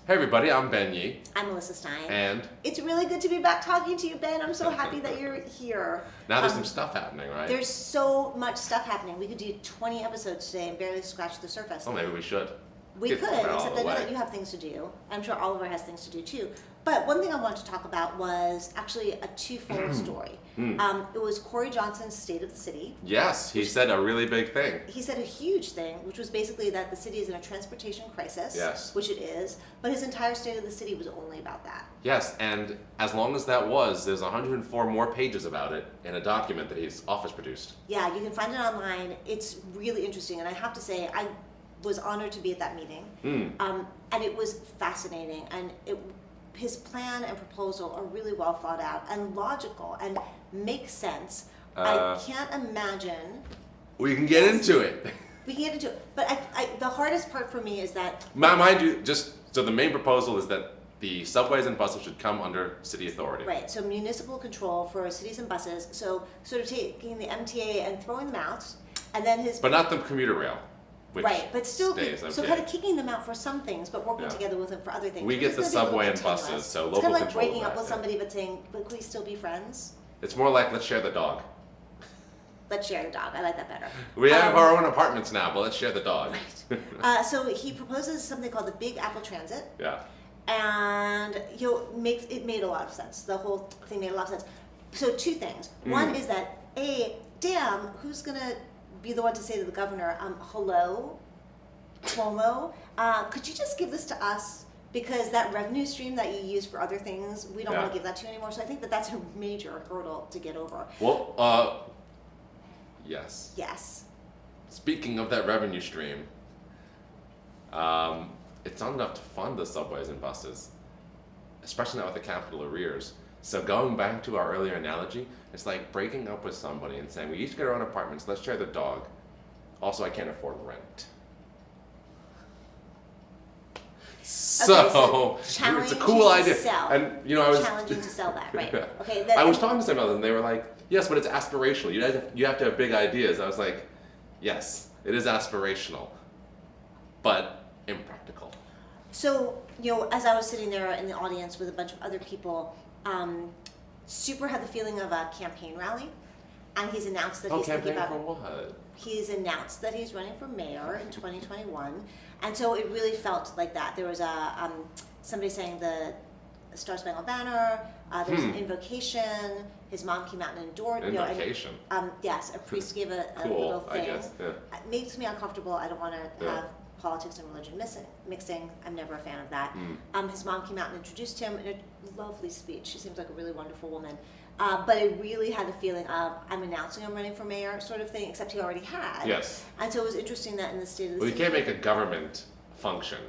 Hey everybody, I'm Ben Yee. I'm Elissa Stein. And? It's really good to be back talking to you, Ben. I'm so happy that you're here. Now there's some stuff happening, right? There's so much stuff happening. We could do 20 episodes today and barely scratch the surface. Oh, maybe we should. We could, except I know that you have things to do. I'm sure Oliver has things to do too. But one thing I wanted to talk about was actually a twofold story. It was Cory Johnson's State of the City. Yes, he said a really big thing. He said a huge thing, which was basically that the city is in a transportation crisis. Yes. Which it is. But his entire State of the City was only about that. Yes, and as long as that was, there's 104 more pages about it in a document that his office produced. Yeah, you can find it online. It's really interesting. And I have to say, I was honored to be at that meeting. And it was fascinating. And his plan and proposal are really well thought out and logical and make sense. I can't imagine. We can get into it. We can get into it. But the hardest part for me is that... Mind you, so the main proposal is that the subways and buses should come under city authority. Right, so municipal control for cities and buses. So sort of taking the MTA and throwing them out. And then his... But not the commuter rail. Right, but still, so MTA. kind of kicking them out for some things, but working together with them for other things. We get the subway and buses, so local control. It's kind of like breaking up with somebody but saying, but can we still be friends? It's more like, let's share the dog. Let's share the dog. I like that better. We have our own apartments now, but let's share the dog. Right. So he proposes something called the Big Apple Transit. Yeah. And it made a lot of sense. The whole thing made a lot of sense. So two things. One is that, damn, who's going to be the one to say to the governor, hello, Cuomo, could you just give this to us? Because that revenue stream that you use for other things, we don't want to give that to you anymore. So I think that's a major hurdle to get over. Well, yes. Yes. Speaking of that revenue stream, it's not enough to fund the subways and buses, especially not with the capital arrears. So going back to our earlier analogy, it's like breaking up with somebody and saying, we each get our own apartments, let's share the dog. Also, I can't afford rent. So it's a cool idea. Sell. And I was challenging to sell that, right? Okay. I was talking to some of them, and they were like, yes, but it's aspirational. You have to have big ideas. I was like, yes, it is aspirational, but impractical. So, as I was sitting there in the audience with a bunch of other people, Super had the feeling of a campaign rally, and he's announced that he's thinking about... for what? He's announced that he's running for mayor in 2021, and so it really felt like that. There was somebody saying the Star Spangled Banner. There's an invocation. His mom came out and endorsed. Invocation. Yes, a priest gave a cool, little thing. I guess. Yeah. It makes me uncomfortable. I don't want to have politics and religion mixing. I'm never a fan of that. His mom came out and introduced him in a lovely speech. She seems like a really wonderful woman. But it really had the feeling of, I'm announcing I'm running for mayor sort of thing, except he already had. Yes. And so it was interesting that in the State of the City... you can't make a government function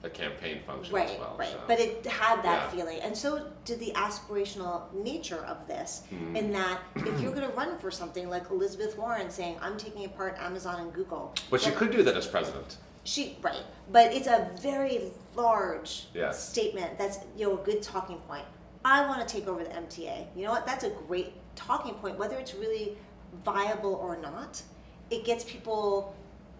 a campaign function as well. Right, so. But it had that feeling. And so did the aspirational nature of this, in that if you're going to run for something like Elizabeth Warren saying, I'm taking apart Amazon and Google... But she could do that as president. Right. But it's a very large statement that's a good talking point. I want to take over the MTA. You know what? That's a great talking point. Whether it's really viable or not, it gets people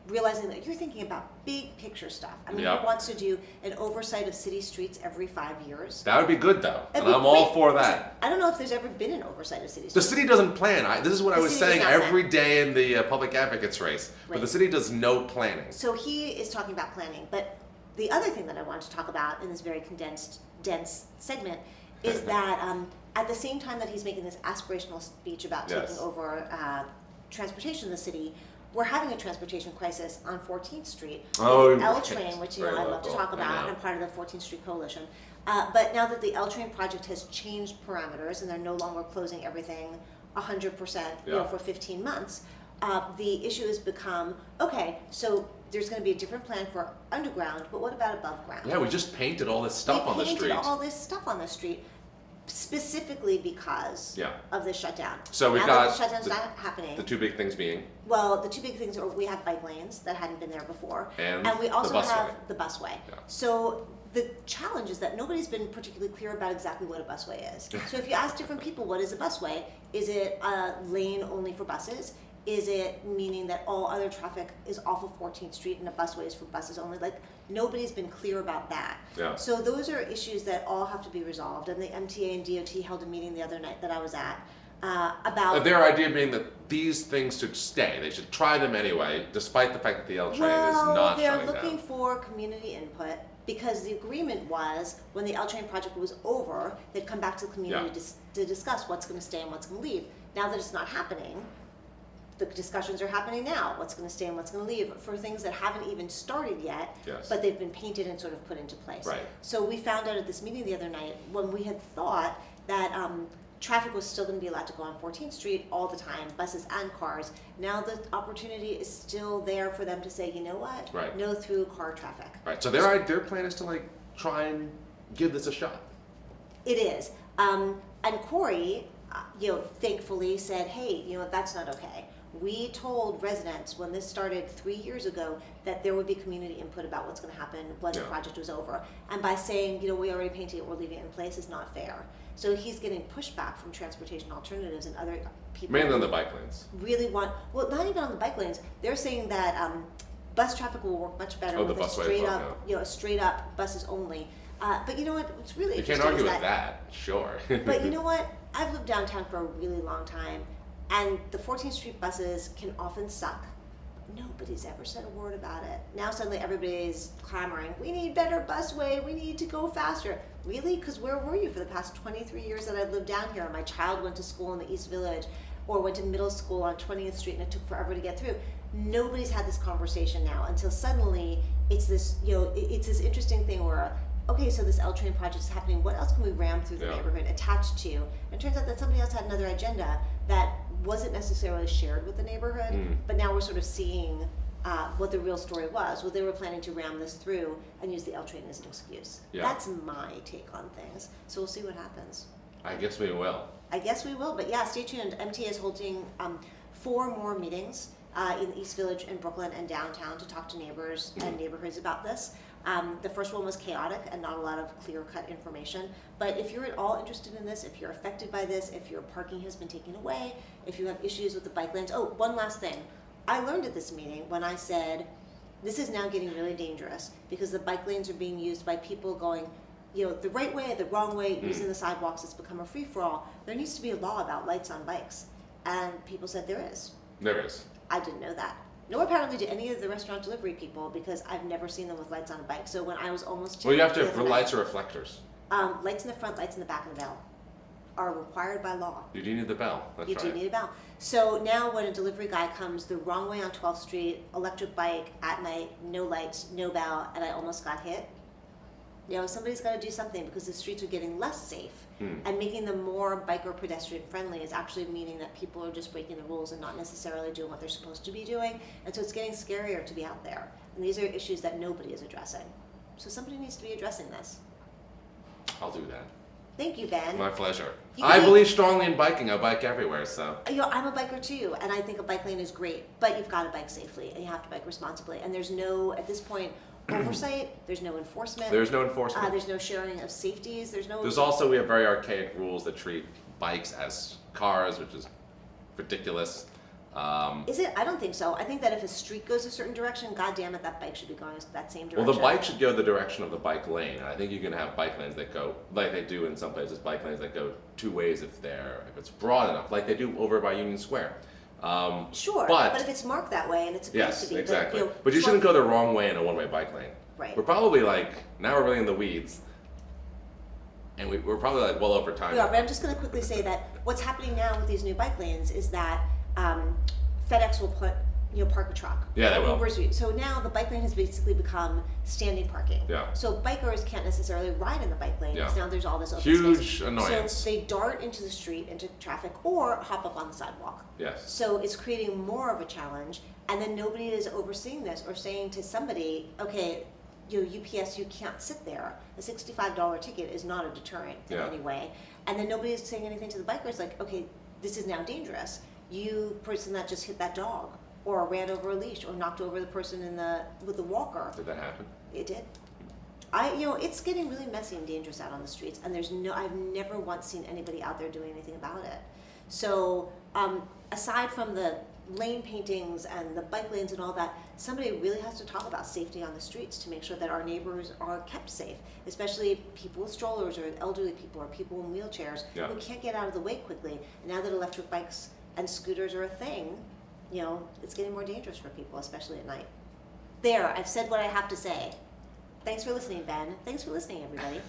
realizing that you're thinking about big picture stuff. I mean, he wants to do an oversight of city streets every 5 years. That would be good, though. And I'm all for that. I don't know if there's ever been an oversight of city streets. The city doesn't plan. This is what I was saying every day in the public advocates race. Right. But the city does no planning. So he is talking about planning. But the other thing that I wanted to talk about in this very condensed, dense segment is that at the same time that he's making this aspirational speech about taking over transportation in the city, we're having a transportation crisis on 14th Street. L train, which I love to talk about, and I'm part of the 14th Street Coalition. But now that the L train project has changed parameters and they're no longer closing everything 100% for 15 months, the issue has become, okay, so there's going to be a different plan for underground, but what about above ground? Yeah, we just painted all this stuff on the street. We painted all this stuff on the street specifically because of the shutdown. So we've got the shutdown's not happening. The two big things being? Well, the two big things are we have bike lanes that hadn't been there before, and we also the have the busway. Yeah. So the challenge is that nobody's been particularly clear about exactly what a busway is. So if you ask different people, what is a busway? Is it a lane only for buses? Is it meaning that all other traffic is off of 14th Street and the busway is for buses only? Like, nobody's been clear about that. Yeah. So those are issues that all have to be resolved. And the MTA and DOT held a meeting the other night that I was at about... Their idea being that these things should stay. They should try them anyway, despite the fact that the L train is not shutting down. They're looking for community input, because the agreement was when the L train project was over, they'd come back to the community to discuss what's going to stay and what's going to leave. Now that it's not happening, the discussions are happening now. What's going to stay and what's going to leave for things that haven't even started yet, but they've been painted and sort of put into place. Right. So we found out at this meeting the other night, when we had thought that traffic was still going to be allowed to go on 14th Street all the time, buses and cars. Now the opportunity is still there for them to say, you know what? Right. No through car traffic. Right. So their plan is to like try and give this a shot. It is. And Cory, thankfully said, hey, that's not okay. We told residents when this started 3 years ago that there would be community input about what's going to happen when the project was over. And by saying, we already painted it, we're leaving it in place is not fair. So he's getting pushback from transportation alternatives and other people. Mainly on the bike lanes. Really not even on the bike lanes. They're saying that bus traffic will work much better with a straight up buses only. But you know what? It's really you interesting. can't argue with that, sure. But you know what? I've lived downtown for a really long time, and the 14th Street buses can often suck. Nobody's ever said a word about it. Now suddenly everybody's clamoring, we need better busway, we need to go faster. Really? Because where were you for the past 23 years that I've lived down here? My child went to school in the East Village or went to middle school on 20th Street and it took forever to get through. Nobody's had this conversation now until suddenly it's this, it's this interesting thing where, okay, so this L train project is happening, what else can we ram through the neighborhood attached to? And it turns out that somebody else had another agenda that wasn't necessarily shared with the neighborhood, but now we're sort of seeing what the real story was. Well, they were planning to ram this through and use the L train as an excuse. Yeah. That's my take on things. So we'll see what happens. I guess we will. But yeah, stay tuned. MTA is holding 4 more meetings in the East Village and Brooklyn and downtown to talk to neighbors and neighborhoods about this. The first one was chaotic and not a lot of clear-cut information. But if you're at all interested in this, if you're affected by this, if your parking has been taken away, if you have issues with the bike lanes. Oh, one last thing. I learned at this meeting when I said, this is now getting really dangerous because the bike lanes are being used by people going, the right way, the wrong way, using the sidewalks. It's become a free-for-all. There needs to be a law about lights on bikes. And people said there is. There is. I didn't know that. Nor apparently do any of the restaurant delivery people, because I've never seen them with lights on a bike. So when I was almost... Well, you have to have lights or reflectors. Lights in the front, lights in the back of the bell are required by law. You do need the bell. That's right. You do need a bell. So now when a delivery guy comes the wrong way on 12th Street, electric bike, at night, no lights, no bell, and I almost got hit, somebody's got to do something because the streets are getting less safe. And making them more biker pedestrian friendly is actually meaning that people are just breaking the rules and not necessarily doing what they're supposed to be doing. And so it's getting scarier to be out there. And these are issues that nobody is addressing. So somebody needs to be addressing this. I'll do that. Thank you, Ben. My pleasure. I believe strongly in biking. I bike everywhere, so. I'm a biker too, and I think a bike lane is great, but you've got to bike safely and you have to bike responsibly. And there's no, at this point, oversight, there's no enforcement. There's no enforcement. There's no sharing of safeties. There's also, we have very archaic rules that treat bikes as cars, which is ridiculous. Is it? I don't think so. I think that if a street goes a certain direction, God damn it, that bike should be going that same direction. Well, the bike should go the direction of the bike lane. And I think you can have bike lanes that go, like they do in some places, bike lanes that go 2 ways if it's broad enough, like they do over by Union Square. Sure, but if it's marked that way and it's supposed to be. Yes, exactly. But you shouldn't go the wrong way in a one-way bike lane. Right. We're probably now we're really in the weeds. And we're probably well over time. We are, but I'm just going to quickly say that what's happening now with these new bike lanes is that FedEx will put park a truck. Yeah, they will. So now the bike lane has basically become standing parking. Yeah. So bikers can't necessarily ride in the bike lane because now there's all this open huge space. annoyance. So they dart into the street, into traffic, or hop up on the sidewalk. Yes. So it's creating more of a challenge, and then nobody is overseeing this or saying to somebody, okay, UPS, you can't sit there. A $65 ticket is not a deterrent in any way. And then nobody is saying anything to the bikers like, okay, this is now dangerous. You person that just hit that dog, or ran over a leash, or knocked over the person with the walker. Did that happen? It did. It's getting really messy and dangerous out on the streets, and I've never once seen anybody out there doing anything about it. So aside from the lane paintings and the bike lanes and all that, somebody really has to talk about safety on the streets to make sure that our neighbors are kept safe, especially people with strollers or elderly people or people in wheelchairs who can't get out of the way quickly. And now that electric bikes and scooters are a thing, you know, it's getting more dangerous for people, especially at night. There, I've said what I have to say. Thanks for listening, Ben. Thanks for listening, everybody.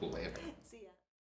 Later.